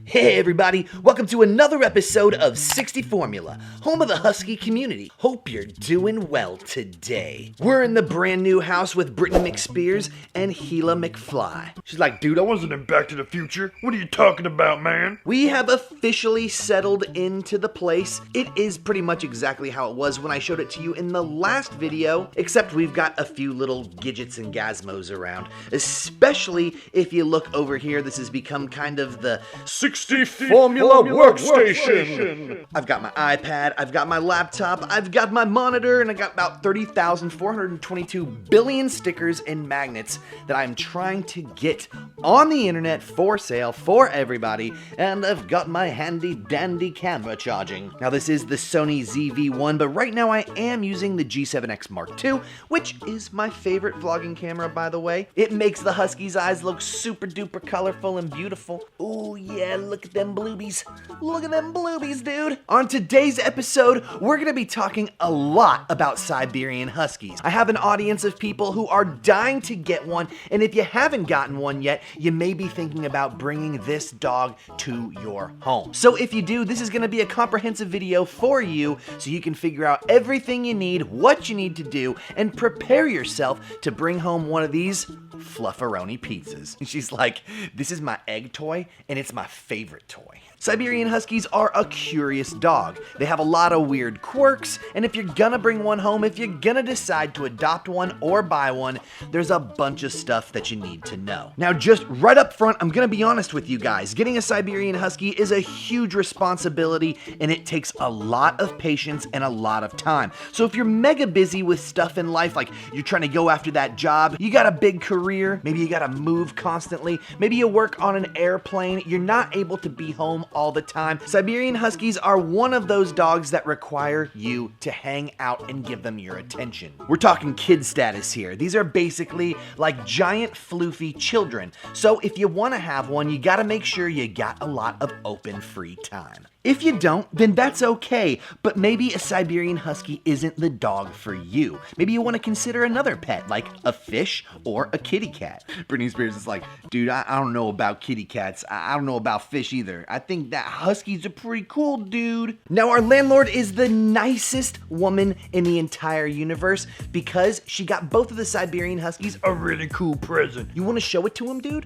Hey everybody, welcome to another episode of 60 Formula, home of the Husky community. Hope you're doing well today. We're in the brand new house with Brittany McSpears and Gila McFly. She's like, dude, I wasn't in Back to the Future. What are you talking about, man? We have officially settled into the place. It is pretty much exactly how it was when I showed it to you in the last video, except we've got a few little gadgets and gazmos around. Especially if you look over here, this has become kind of the 60 Formula workstation. I've got my iPad, I've got my laptop, I've got my monitor, and I got about 30,422 billion stickers and magnets that I'm trying to get on the internet for sale for everybody, and I've got my handy dandy camera charging. Now this is the Sony ZV-1, but right now I am using the G7X Mark II, which is my favorite vlogging camera, by the way. It makes the Husky's eyes look super duper colorful and beautiful. Ooh yeah, look at them bloobies. Look at them bloobies, dude. On today's episode, we're gonna be talking a lot about Siberian Huskies. I have an audience of people who are dying to get one, and if you haven't gotten one yet, you may be thinking about bringing this dog to your home. So if you do, this is gonna be a comprehensive video for you so you can figure out everything you need, what you need to do, and prepare yourself to bring home one of these flufferoni pizzas. And she's like, this is my egg toy, and it's my favorite toy. Siberian Huskies are a curious dog. They have a lot of weird quirks, and if you're gonna bring one home, if you're gonna decide to adopt one or buy one, there's a bunch of stuff that you need to know. Now, just right up front, I'm gonna be honest with you guys. Getting a Siberian Husky is a huge responsibility, and it takes a lot of patience and a lot of time. So if you're mega busy with stuff in life, like you're trying to go after that job, you got a big career, maybe you gotta move constantly, maybe you work on an airplane, you're not able to be home all the time. Siberian Huskies are one of those dogs that require you to hang out and give them your attention. We're talking kid status here. These are basically like giant floofy children. So if you want to have one, you got to make sure you got a lot of open free time. If you don't, then that's okay, but maybe a Siberian Husky isn't the dog for you. Maybe you want to consider another pet, like a fish or a kitty cat. Britney Spears is like, dude, I don't know about kitty cats. I don't know about fish either. I think that Huskies are pretty cool, dude. Now, our landlord is the nicest woman in the entire universe because she got both of the Siberian Huskies a really cool present. You want to show it to him, dude?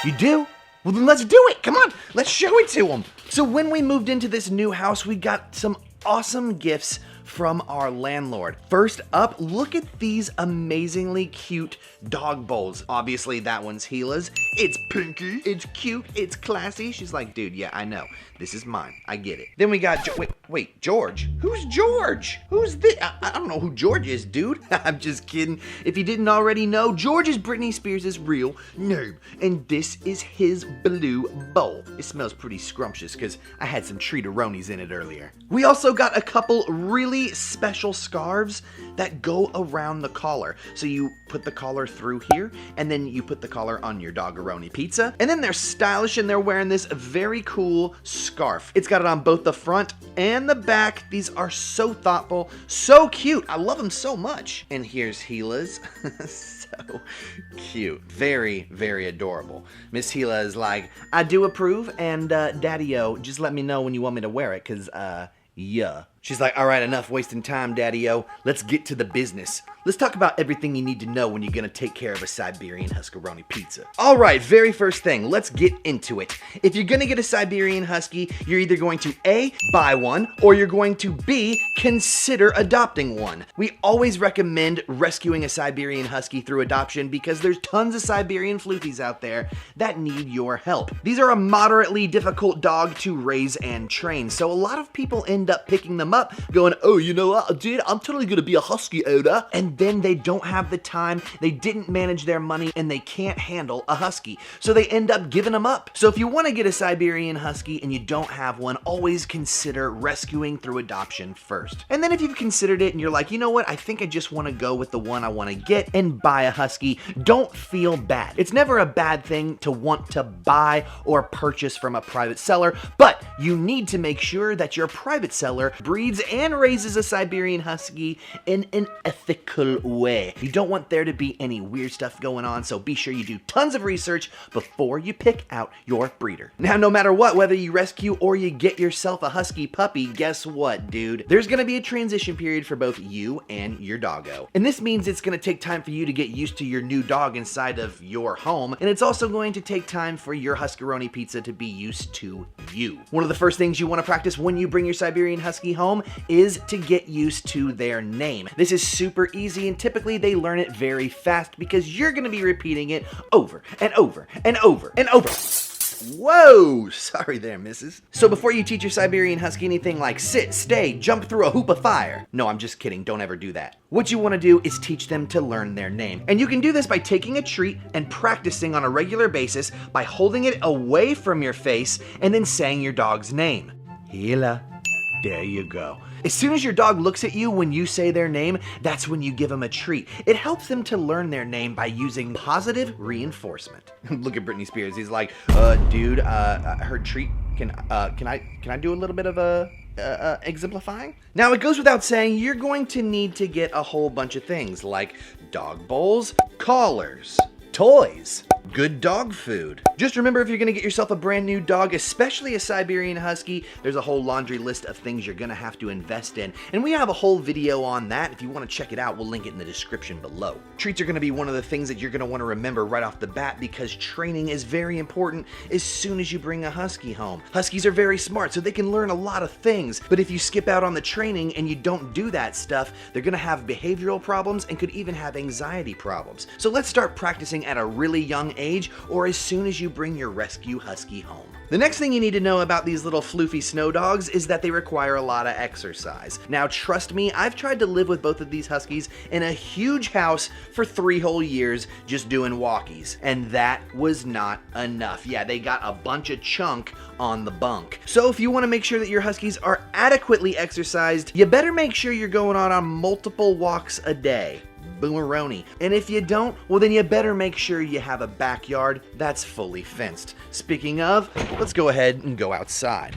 You do? Well, then let's do it. Come on, let's show it to him. So when we moved into this new house, we got some awesome gifts from our landlord. First up, look at these amazingly cute dog bowls. Obviously, that one's Gila's. It's pinky, it's cute, it's classy. She's like, dude, yeah, I know. This is mine. I get it. Then we got, wait, George? Who's George? Who's this? I don't know who George is, dude. I'm just kidding. If you didn't already know, George is Britney Spears' real name, and this is his blue bowl. It smells pretty scrumptious because I had some treat-a-ronies in it earlier. We also got a couple really special scarves that go around the collar. So you put the collar through here, and then you put the collar on your doggeroni pizza, and then they're stylish, and they're wearing this very cool scarf. It's got it on both the front and the back. These are so thoughtful, so cute. I love them so much. And here's Gila's. So cute. Very, very adorable. Miss Gila is like, I do approve, and Daddy-O, just let me know when you want me to wear it, because, yeah. She's like, all right, enough wasting time, Daddy-O. Let's get to the business. Let's talk about everything you need to know when you're gonna take care of a Siberian Huskaroni pizza. All right, very first thing, let's get into it. If you're gonna get a Siberian Husky, you're either going to A, buy one, or you're going to B, consider adopting one. We always recommend rescuing a Siberian Husky through adoption because there's tons of Siberian floofies out there that need your help. These are a moderately difficult dog to raise and train, so a lot of people end up picking them up going, oh, you know what, dude, I'm totally gonna be a Husky owner, and then they don't have the time, they didn't manage their money, and they can't handle a Husky. So they end up giving them up. So if you want to get a Siberian Husky and you don't have one, always consider rescuing through adoption first. And then if you've considered it and you're like, you know what, I think I just want to go with the one I want to get and buy a Husky, don't feel bad. It's never a bad thing to want to buy or purchase from a private seller, but you need to make sure that your private seller breeds breeds and raises a Siberian Husky in an ethical way. You don't want there to be any weird stuff going on, so be sure you do tons of research before you pick out your breeder. Now, no matter what, whether you rescue or you get yourself a Husky puppy, guess what, dude? There's gonna be a transition period for both you and your doggo. And this means it's gonna take time for you to get used to your new dog inside of your home, and it's also going to take time for your Huskaroni pizza to be used to you. One of the first things you want to practice when you bring your Siberian Husky home is to get used to their name. This is super easy, and typically they learn it very fast because you're going to be repeating it over and over and over and over. Whoa, sorry there, missus. So before you teach your Siberian Husky anything like sit, stay, jump through a hoop of fire. No, I'm just kidding, don't ever do that. What you want to do is teach them to learn their name. And you can do this by taking a treat and practicing on a regular basis by holding it away from your face and then saying your dog's name. Hila. There you go. As soon as your dog looks at you when you say their name, that's when you give them a treat. It helps them to learn their name by using positive reinforcement. Look at Britney Spears. He's like, dude, her treat. Can I do a little bit of exemplifying? Now, it goes without saying, you're going to need to get a whole bunch of things like dog bowls, collars, toys, good dog food. Just remember, if you're gonna get yourself a brand new dog, especially a Siberian Husky, there's a whole laundry list of things you're gonna have to invest in. And we have a whole video on that. If you wanna check it out, we'll link it in the description below. Treats are gonna be one of the things that you're gonna wanna remember right off the bat because training is very important as soon as you bring a Husky home. Huskies are very smart, so they can learn a lot of things. But if you skip out on the training and you don't do that stuff, they're gonna have behavioral problems and could even have anxiety problems. So let's start practicing at a really young age or as soon as you bring your rescue Husky home. The next thing you need to know about these little floofy snow dogs is that they require a lot of exercise. Now, trust me, I've tried to live with both of these Huskies in a huge house for 3 whole years just doing walkies, and that was not enough. Yeah, they got a bunch of chunk on the bunk. So if you want to make sure that your Huskies are adequately exercised, you better make sure you're going on multiple walks a day. Boomeroni. And if you don't, well then you better make sure you have a backyard that's fully fenced. Speaking of, let's go ahead and go outside.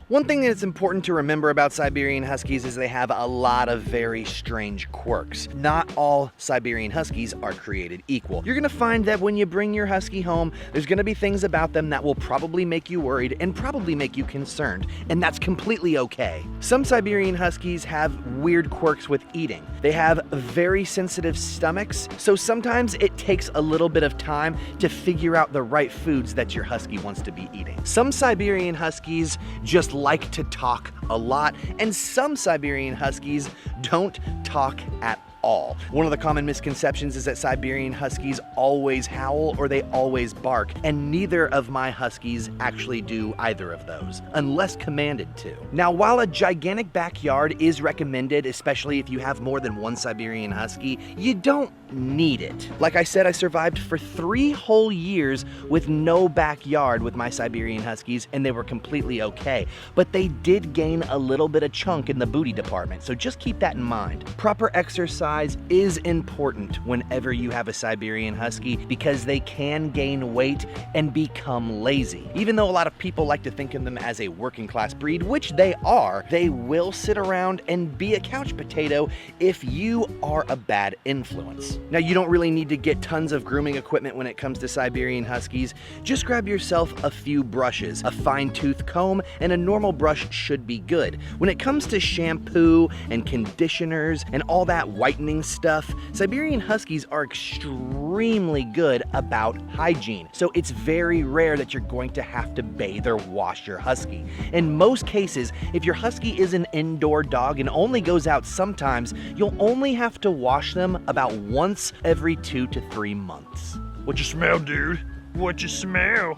One thing that's important to remember about Siberian Huskies is they have a lot of very strange quirks. Not all Siberian Huskies are created equal. You're gonna find that when you bring your Husky home, there's gonna be things about them that will probably make you worried and probably make you concerned, and that's completely okay. Some Siberian Huskies have weird quirks with eating. They have very sensitive stomachs, so sometimes it takes a little bit of time to figure out the right foods that your Husky wants to be eating. Some Siberian Huskies just like to talk a lot, and some Siberian Huskies don't talk at all. One of the common misconceptions is that Siberian Huskies always howl or they always bark, and neither of my Huskies actually do either of those, unless commanded to. Now, while a gigantic backyard is recommended, especially if you have more than one Siberian Husky, you don't need it. Like I said, I survived for 3 whole years with no backyard with my Siberian Huskies, and they were completely okay. But they did gain a little bit of chunk in the booty department, so just keep that in mind. Proper exercise is important whenever you have a Siberian Husky because they can gain weight and become lazy. Even though a lot of people like to think of them as a working class breed, which they are, they will sit around and be a couch potato if you are a bad influence. Now, you don't really need to get tons of grooming equipment when it comes to Siberian Huskies. Just grab yourself a few brushes, a fine-tooth comb, and a normal brush should be good. When it comes to shampoo and conditioners and all that whitening stuff, Siberian Huskies are extremely good about hygiene. So it's very rare that you're going to have to bathe or wash your Husky. In most cases, if your Husky is an indoor dog and only goes out sometimes, you'll only have to wash them about once every 2 to 3 months. What you smell, dude? What you smell?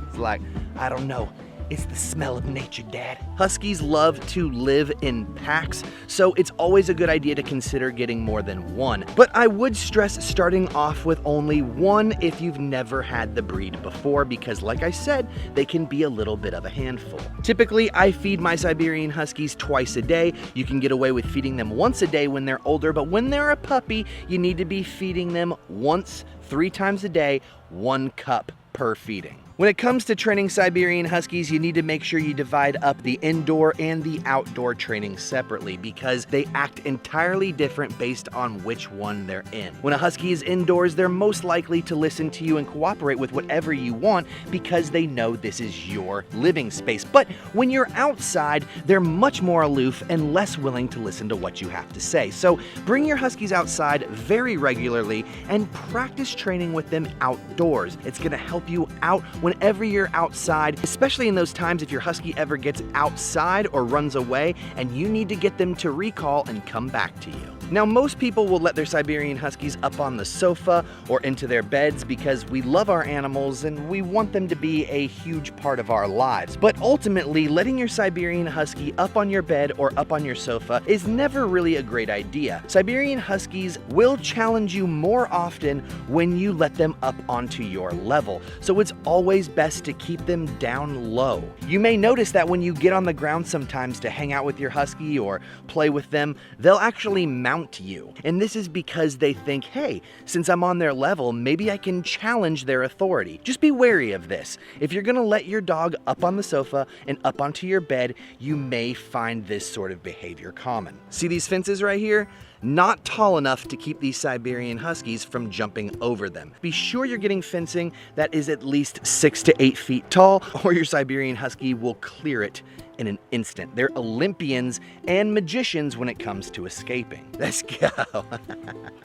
It's like, I don't know. It's the smell of nature, Dad. Huskies love to live in packs, so it's always a good idea to consider getting more than one. But I would stress starting off with only one if you've never had the breed before, because like I said, they can be a little bit of a handful. Typically, I feed my Siberian Huskies twice a day. You can get away with feeding them once a day when they're older, but when they're a puppy, you need to be feeding them once, 3 times a day, 1 cup per feeding. When it comes to training Siberian Huskies, you need to make sure you divide up the indoor and the outdoor training separately because they act entirely different based on which one they're in. When a Husky is indoors, they're most likely to listen to you and cooperate with whatever you want because they know this is your living space. But when you're outside, they're much more aloof and less willing to listen to what you have to say. So bring your Huskies outside very regularly and practice training with them outdoors. It's going to help you out whenever you're outside, especially in those times if your Husky ever gets outside or runs away and you need to get them to recall and come back to you. Now, most people will let their Siberian Huskies up on the sofa or into their beds because we love our animals and we want them to be a huge part of our lives. But ultimately, letting your Siberian Husky up on your bed or up on your sofa is never really a great idea. Siberian Huskies will challenge you more often when you let them up onto your level, so it's always best to keep them down low. You may notice that when you get on the ground sometimes to hang out with your Husky or play with them, they'll actually mount you. And this is because they think, hey, since I'm on their level, maybe I can challenge their authority. Just be wary of this. If you're gonna let your dog up on the sofa and up onto your bed, you may find this sort of behavior common. See these fences right here? Not tall enough to keep these Siberian Huskies from jumping over them. Be sure you're getting fencing that is at least 6 to 8 feet tall, or your Siberian Husky will clear it in an instant. They're Olympians and magicians when it comes to escaping. Let's go.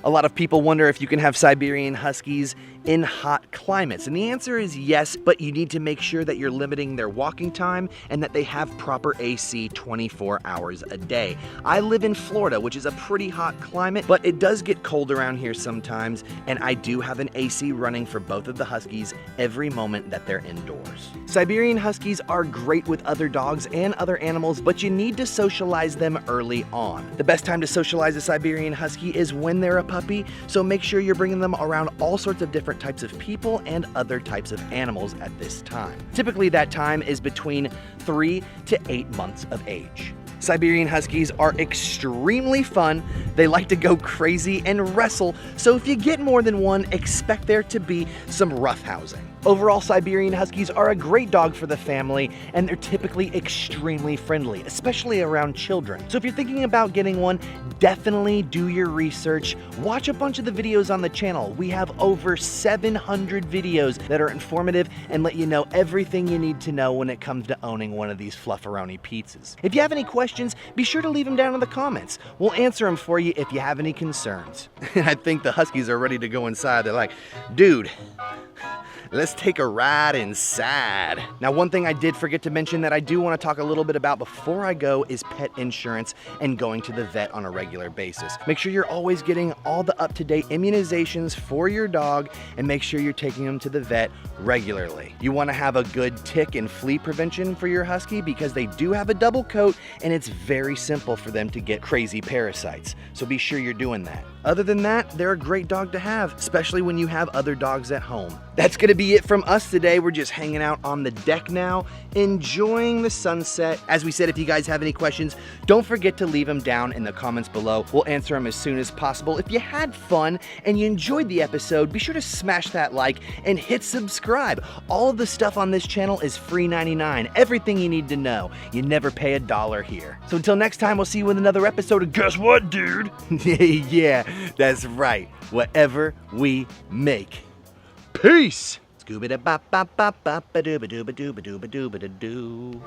A lot of people wonder if you can have Siberian Huskies in hot climates, and the answer is yes, but you need to make sure that you're limiting their walking time and that they have proper AC 24 hours a day. I live in Florida, which is a pretty hot climate, but it does get cold around here sometimes, and I do have an AC running for both of the Huskies every moment that they're indoors. Siberian Huskies are great with other dogs and other animals, but you need to socialize them early on. The best time to socialize a Siberian Husky is when they're a puppy, so make sure you're bringing them around all sorts of different types of people and other types of animals at this time. Typically that time is between 3 to 8 months of age. Siberian Huskies are extremely fun, they like to go crazy and wrestle, so if you get more than one, expect there to be some roughhousing. Overall, Siberian Huskies are a great dog for the family, and they're typically extremely friendly, especially around children. So if you're thinking about getting one, definitely do your research. Watch a bunch of the videos on the channel. We have over 700 videos that are informative and let you know everything you need to know when it comes to owning one of these flufferoni pizzas. If you have any questions, be sure to leave them down in the comments. We'll answer them for you if you have any concerns. I think the Huskies are ready to go inside. They're like, dude, let's take a ride inside. Now, one thing I did forget to mention that I do want to talk a little bit about before I go is pet insurance and going to the vet on a regular basis. Make sure you're always getting all the up-to-date immunizations for your dog and make sure you're taking them to the vet regularly. You want to have a good tick and flea prevention for your Husky because they do have a double coat and it's very simple for them to get crazy parasites. So be sure you're doing that. Other than that, they're a great dog to have, especially when you have other dogs at home. That's going to be it from us today. We're just hanging out on the deck now, enjoying the sunset. As we said, if you guys have any questions, don't forget to leave them down in the comments below. We'll answer them as soon as possible. If you had fun and you enjoyed the episode, be sure to smash that like and hit subscribe. All of the stuff on this channel is free 99. Everything you need to know. You never pay $1 here. So until next time, we'll see you with another episode of Guess what, dude? Yeah, that's right. Whatever we make. Peace! Scooby-da-bop-bop-bop-bop-ba-dooba-dooba-dooba-dooba-dooba-doo.